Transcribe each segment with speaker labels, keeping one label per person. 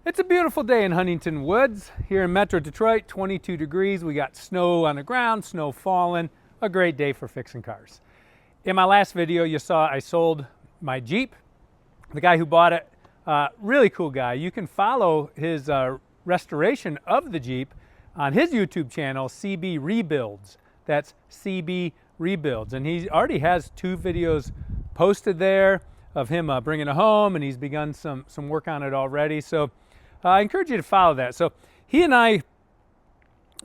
Speaker 1: It's a beautiful day in Huntington Woods here in Metro Detroit, 22 degrees. We got snow on the ground, snow falling. A great day for fixing cars. In my last video, you saw I sold my Jeep. The guy who bought it, really cool guy. You can follow his restoration of the Jeep on his YouTube channel, CB Rebuilds. That's CB Rebuilds. And he already has 2 videos posted there of him bringing it home, and he's begun some work on it already. So I encourage you to follow that. So he and I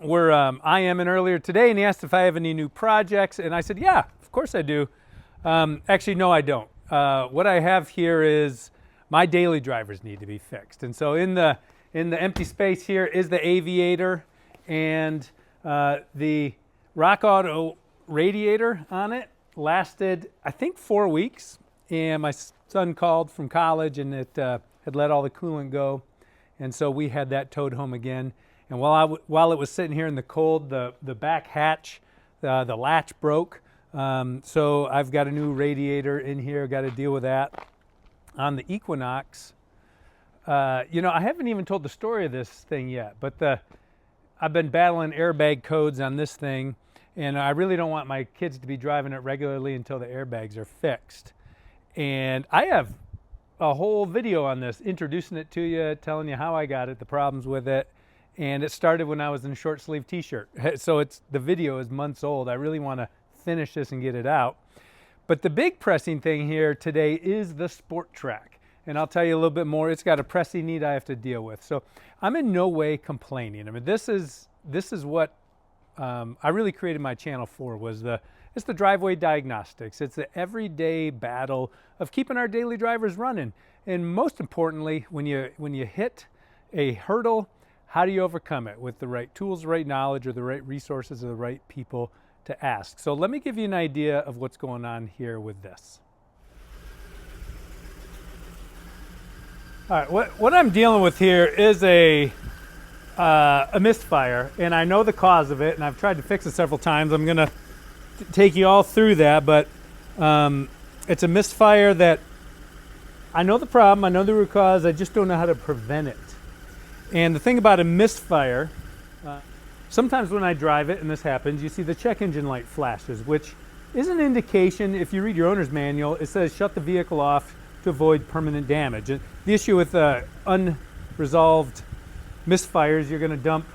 Speaker 1: were IMing earlier today, and he asked if I have any new projects, and I said, yeah, of course I do. Actually, no, I don't. What I have here is my daily drivers need to be fixed. And so in the empty space here is the aviator and the Rock Auto radiator on it lasted, I think, 4 weeks. And my son called from college, and it had let all the coolant go. And so we had that towed home again. And while it was sitting here in the cold, the back hatch, the latch broke. So I've got a new radiator in here, got to deal with that. On the Equinox, I haven't even told the story of this thing yet, but I've been battling airbag codes on this thing, and I really don't want my kids to be driving it regularly until the airbags are fixed. And I have a whole video on this, introducing it to you, telling you how I got it, the problems with it. And it started when I was in a short sleeve t-shirt. So the video is months old. I really want to finish this and get it out. But the big pressing thing here today is the Sport Track. And I'll tell you a little bit more. It's got a pressing need I have to deal with. So I'm in no way complaining. I mean, this is what I really created my channel for, it's the driveway diagnostics. It's the everyday battle of keeping our daily drivers running. And most importantly, when you hit a hurdle, how do you overcome it with the right tools, the right knowledge, or the right resources, or the right people to ask? So let me give you an idea of what's going on here with this. All right, what I'm dealing with here is a misfire, and I know the cause of it, and I've tried to fix it several times. I'm going to take you all through that, but it's a misfire that I know the problem, I know the root cause, I just don't know how to prevent it. And the thing about a misfire, sometimes when I drive it and this happens, you see the check engine light flashes, which is an indication. If you read your owner's manual, it says shut the vehicle off to avoid permanent damage. And the issue with unresolved misfires, you're going to dump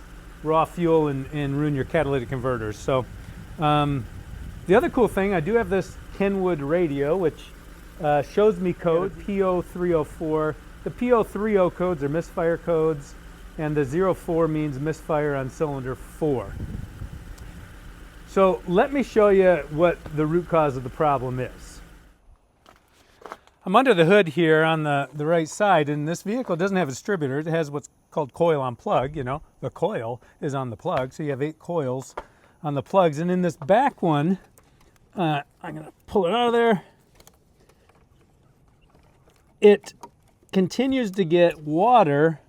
Speaker 1: raw fuel and ruin your catalytic converters. So the other cool thing, I do have this Kenwood radio, which shows me code P0304. The P030 codes are misfire codes, and the 04 means misfire on cylinder 4. So let me show you what the root cause of the problem is. I'm under the hood here on the right side, and this vehicle doesn't have a distributor. It has what's called coil on plug. The coil is on the plug, so you have 8 coils on the plugs. And in this back one, I'm going to pull it out of there. It continues to get water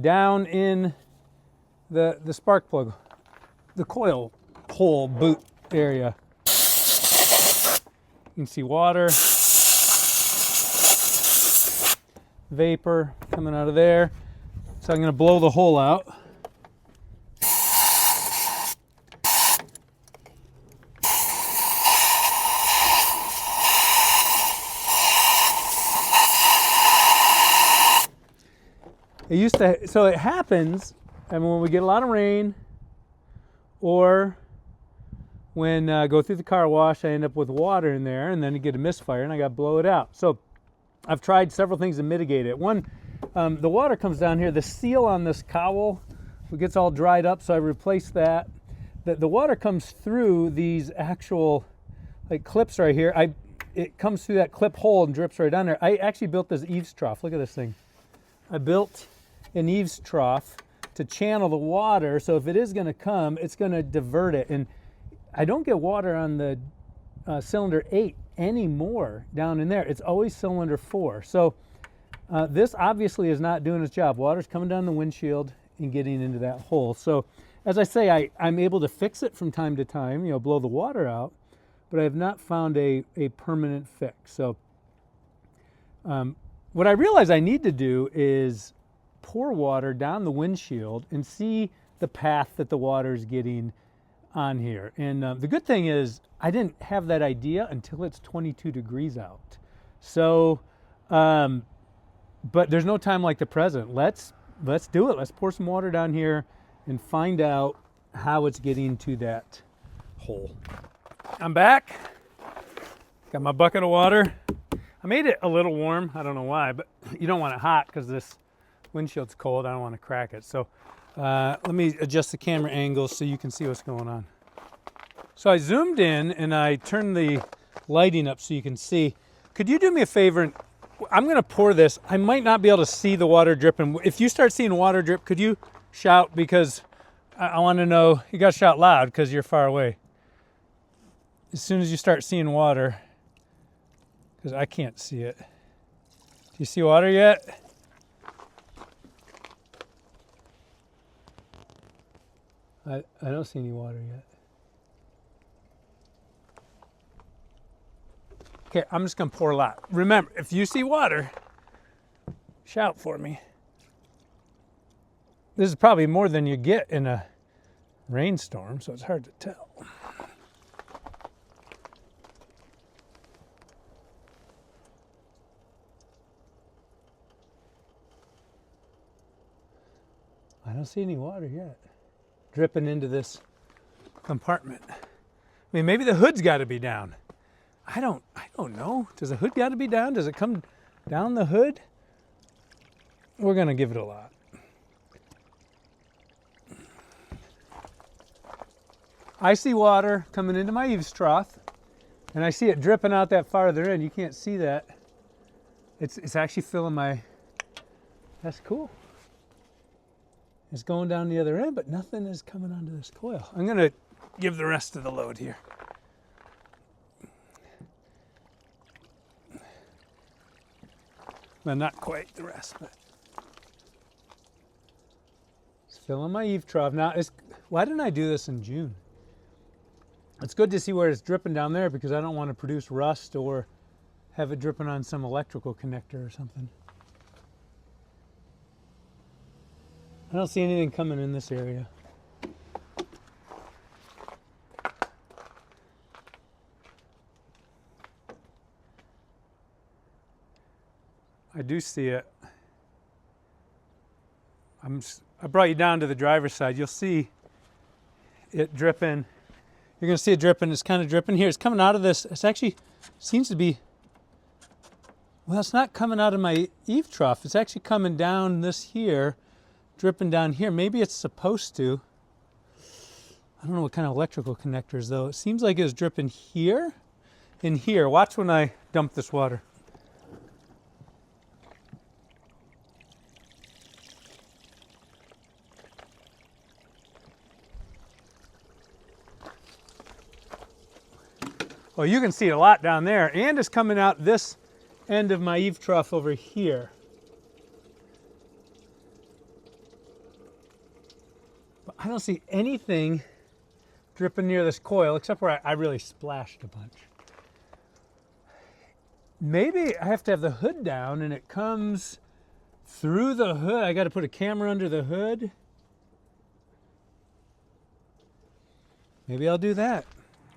Speaker 1: down in the spark plug, the coil hole boot area. You can see water, vapor coming out of there. So I'm going to blow the hole out. So it happens, and when we get a lot of rain, or when I go through the car wash, I end up with water in there, and then you get a misfire, and I got to blow it out. So I've tried several things to mitigate it. One, the water comes down here. The seal on this cowl, it gets all dried up, so I replaced that. The water comes through these actual clips right here. It comes through that clip hole and drips right down there. I actually built this eaves trough. Look at this thing. I built an eaves trough to channel the water, so if it is going to come, it's going to divert it. And I don't get water on the cylinder 8 anymore down in there. It's always cylinder 4. So this obviously is not doing its job. Water's coming down the windshield and getting into that hole. So as I say, I'm able to fix it from time to time, blow the water out, but I have not found a permanent fix. So what I realize I need to do is pour water down the windshield and see the path that the water is getting on here. And the good thing is I didn't have that idea until it's 22 degrees out. So, but there's no time like the present. Let's do it. Let's pour some water down here and find out how it's getting to that hole. I'm back. Got my bucket of water. I made it a little warm. I don't know why, but you don't want it hot because this windshield's cold. I don't want to crack it. So let me adjust the camera angle so you can see what's going on. So I zoomed in and I turned the lighting up so you can see. Could you do me a favor? And I'm going to pour this. I might not be able to see the water dripping. If you start seeing water drip, could you shout? Because I want to know. You got to shout loud because you're far away. As soon as you start seeing water, because I can't see it. Do you see water yet? I don't see any water yet. Okay, I'm just gonna pour a lot. Remember, if you see water, shout for me. This is probably more than you get in a rainstorm, so it's hard to tell. I don't see any water yet dripping into this compartment. I mean, maybe the hood's got to be down. I don't know. Does the hood got to be down? Does it come down the hood? We're going to give it a lot. I see water coming into my eaves trough, and I see it dripping out that farther in. You can't see that. It's actually filling my... That's cool. It's going down the other end, but nothing is coming onto this coil. I'm going to give the rest of the load here. Well, not quite the rest, but it's filling my eave trough. Now, why didn't I do this in June? It's good to see where it's dripping down there because I don't want to produce rust or have it dripping on some electrical connector or something. I don't see anything coming in this area. I do see it. I brought you down to the driver's side. You'll see it dripping. You're going to see it dripping. It's kind of dripping here. It's coming out of this. It's actually seems to be, well, it's not coming out of my eave trough. It's actually coming down this here, dripping down here. Maybe it's supposed to. I don't know what kind of electrical connectors, though. It seems like it's dripping here and here. Watch when I dump this water. Well, you can see a lot down there, and it's coming out this end of my eave trough over here. But I don't see anything dripping near this coil, except where I really splashed a bunch. Maybe I have to have the hood down, and it comes through the hood. I got to put a camera under the hood. Maybe I'll do that.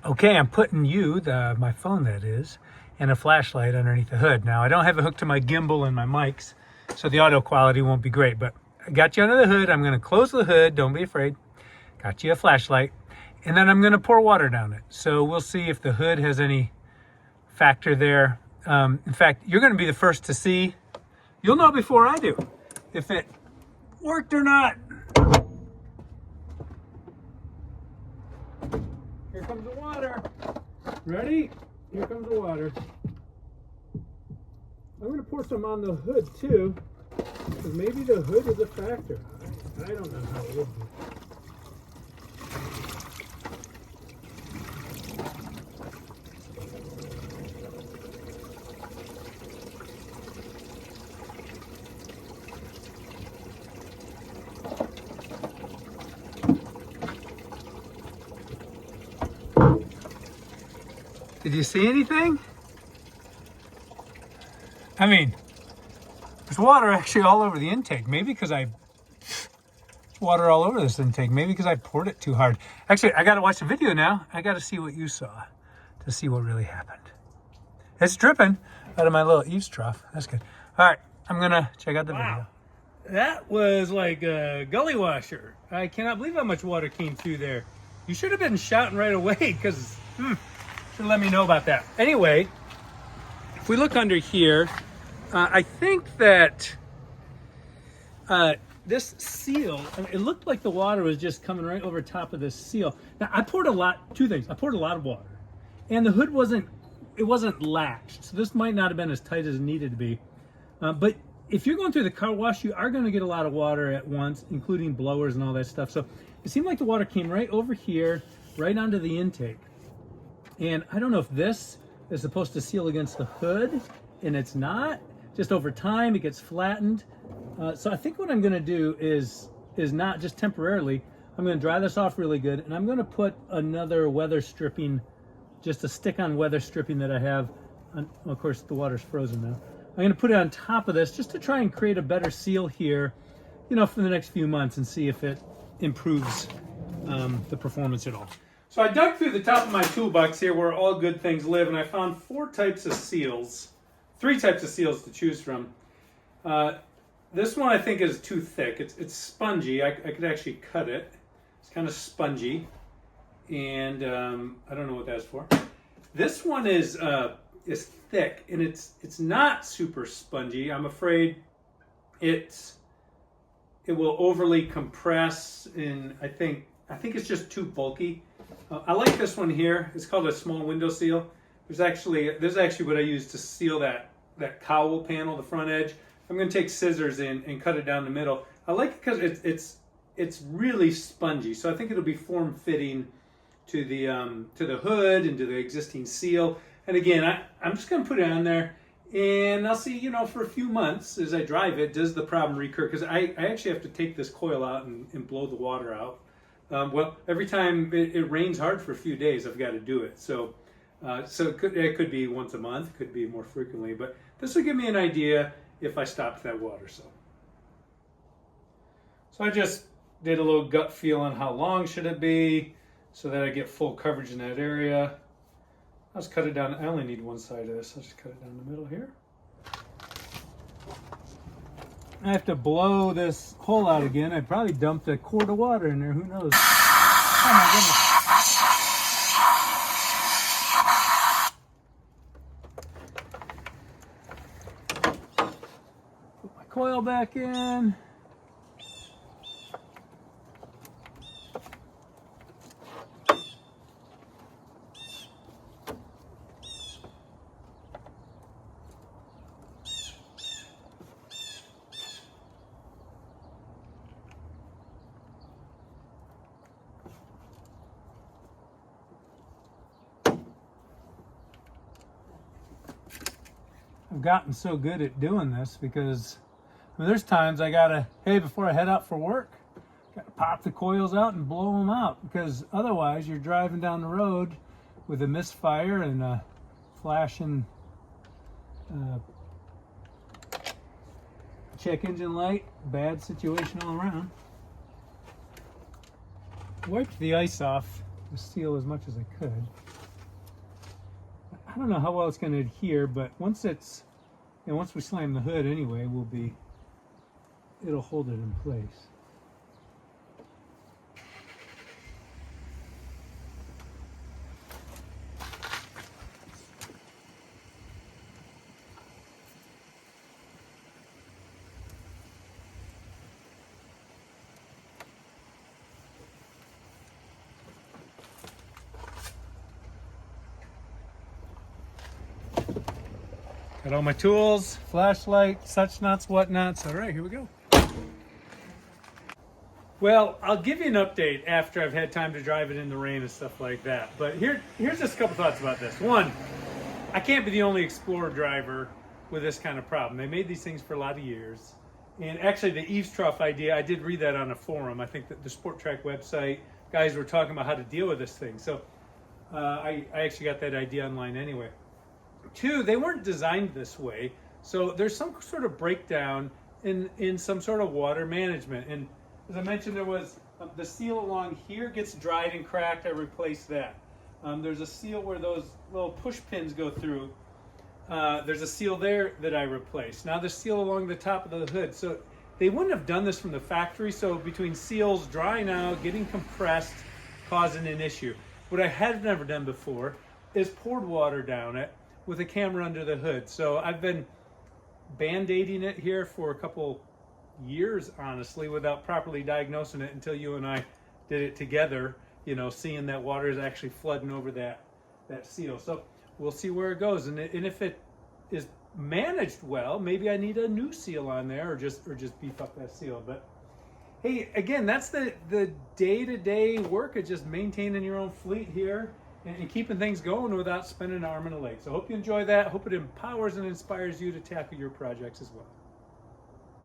Speaker 1: Okay, I'm putting my phone that is, and a flashlight underneath the hood. Now, I don't have it hooked to my gimbal and my mics, so the audio quality won't be great, but I got you under the hood. I'm going to close the hood. Don't be afraid. Got you a flashlight, and then I'm going to pour water down it. So we'll see if the hood has any factor there. In fact, you're going to be the first to see. You'll know before I do if it worked or not. Here comes the water. Ready? Here comes the water. I'm going to pour some on the hood too, because maybe the hood is a factor. I don't know how it would be. Did you see anything? I mean, There's water actually all over the intake. Maybe because water all over this intake. Maybe because I poured it too hard. Actually, I got to watch the video now. I got to see what you saw to see what really happened. It's dripping out of my little eaves trough. That's good. All right, I'm going to check out the video. That was like a gully washer. I cannot believe how much water came through there. You should have been shouting right away because should let me know about that. Anyway, if we look under here, I think that this seal, I mean, it looked like the water was just coming right over top of this seal. Now I poured two things. I poured a lot of water, and the hood wasn't latched, so this might not have been as tight as it needed to be. But if you're going through the car wash, you are going to get a lot of water at once, including blowers and all that stuff. So it seemed like the water came right over here, right onto the intake. And I don't know if this is supposed to seal against the hood, and it's not. Just over time, it gets flattened. So I think what I'm going to do is not just temporarily. I'm going to dry this off really good, and I'm going to put another weather stripping, just a stick-on weather stripping that I have. Well, of course, the water's frozen now. I'm going to put it on top of this just to try and create a better seal here, for the next few months and see if it improves the performance at all. So I dug through the top of my toolbox here where all good things live, and I found 3 types of seals to choose from. This one I think is too thick. It's spongy. I could actually cut it. It's kind of spongy, and I don't know what that's for. This one is thick, and it's not super spongy. I'm afraid it will overly compress, and I think it's just too bulky. I like this one here. It's called a small window seal. There's actually what I use to seal that cowl panel, the front edge. I'm going to take scissors and cut it down the middle. I like it because it's really spongy, so I think it'll be form-fitting to the hood and to the existing seal. And again, I'm just going to put it on there, and I'll see, for a few months as I drive it, does the problem recur? Because I actually have to take this coil out and blow the water out. Well, every time it rains hard for a few days, I've got to do it. So it could be once a month, could be more frequently, but this will give me an idea if I stopped that water. So I just did a little gut feel on how long should it be so that I get full coverage in that area. I'll just cut it down. I only need one side of this. I'll just cut it down the middle here. I have to blow this hole out again. I probably dumped a quart of water in there. Who knows? Oh my goodness. Put my coil back in. I've gotten so good at doing this because there's times I gotta, before I head out for work, gotta pop the coils out and blow them out, because otherwise you're driving down the road with a misfire and a flashing check engine light. Bad situation all around. Wiped the ice off the seal as much as I could. I don't know how well it's going to adhere, but once we slam the hood anyway, it'll hold it in place. Got all my tools, flashlight, such nuts, whatnots. All right, here we go. Well, I'll give you an update after I've had time to drive it in the rain and stuff like that. But here's just a couple thoughts about this. One, I can't be the only Explorer driver with this kind of problem. They made these things for a lot of years. And actually, the eaves trough idea, I did read that on a forum. I think that the Sport Track website, guys were talking about how to deal with this thing. So I actually got that idea online anyway. Two, they weren't designed this way. So there's some sort of breakdown in some sort of water management. And as I mentioned, there was the seal along here gets dried and cracked. I replaced that. There's a seal where those little push pins go through. There's a seal there that I replaced. Now the seal along the top of the hood. So they wouldn't have done this from the factory. So between seals drying out, getting compressed, causing an issue. What I had never done before is poured water down it with a camera under the hood. So I've been band-aiding it here for a couple years, honestly, without properly diagnosing it until you and I did it together, you know, seeing that water is actually flooding over that seal. So we'll see where it goes. And if it is managed well, maybe I need a new seal on there or just beef up that seal. But hey, again, that's the day-to-day work of just maintaining your own fleet here and keeping things going without spending an arm and a leg. So I hope you enjoy that. Hope it empowers and inspires you to tackle your projects as well.